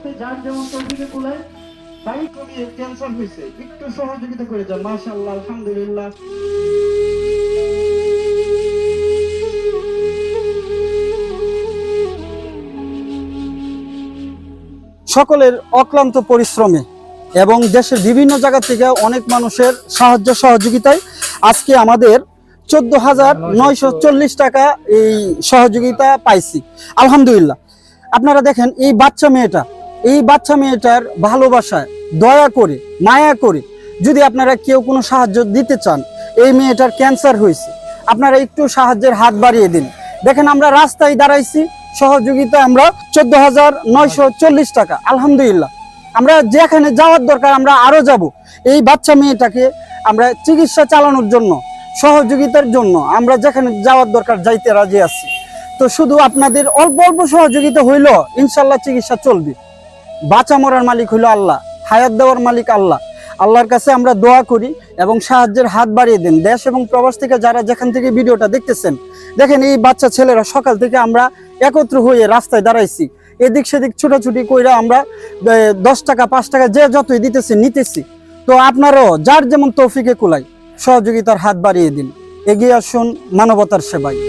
আসতে যার যেমন তৌফিকে কুলায় তাই কমিয়ে ক্যান্সার হয়েছে, একটু সহযোগিতা করে যান। মাশাআল্লাহ, আলহামদুলিল্লাহ। সকলের অক্লান্ত পরিশ্রমে এবং দেশের বিভিন্ন জায়গা থেকে অনেক মানুষের সাহায্য সহযোগিতায় আজকে আমাদের 14,940 টাকা এই সহযোগিতা পাইছি, আলহামদুলিল্লাহ। আপনারা দেখেন এই বাচ্চা মেয়েটার ভালোবাসায় দয়া করে মায়া করে যদি আপনারা কেউ কোনো সাহায্য দিতে চান, এই মেয়েটার ক্যান্সার হয়েছে, আপনারা একটু সাহায্যের হাত বাড়িয়ে দিন। দেখেন আমরা রাস্তায় দাঁড়াইছি, সহযোগিতা আমরা 14,940 টাকা, আলহামদুলিল্লাহ। আমরা যেখানে যাওয়ার দরকার আমরা আরো যাব। এই বাচ্চা মেয়েটাকে আমরা চিকিৎসা চালানোর জন্য, সহযোগিতার জন্য আমরা যেখানে যাওয়ার দরকার যাইতে রাজি আছি। তো শুধু আপনাদের অল্প অল্প সহযোগিতা হইল, ইনশাল্লাহ চিকিৎসা চলবে। বাঁচা মরার মালিক হইল আল্লাহ, হায়াত দেওয়ার মালিক আল্লাহ। আল্লাহর কাছে আমরা দোয়া করি এবং সাহায্যের হাত বাড়িয়ে দেন। দেশ এবং প্রবাস থেকে যারা যেখান থেকে ভিডিওটা দেখতেছেন, দেখেন এই বাচ্চা ছেলেরা সকাল থেকে আমরা একত্র হয়ে রাস্তায় দাঁড়াইছি, এদিক সেদিক ছোটাছুটি কইরা আমরা 10 টাকা 5 টাকা যে যতই দিতেছি নিতেছি। তো আপনারাও যার যেমন তৌফিকে কুলায় সহযোগিতার হাত বাড়িয়ে দিন, এগিয়ে আসুন মানবতার সেবায়।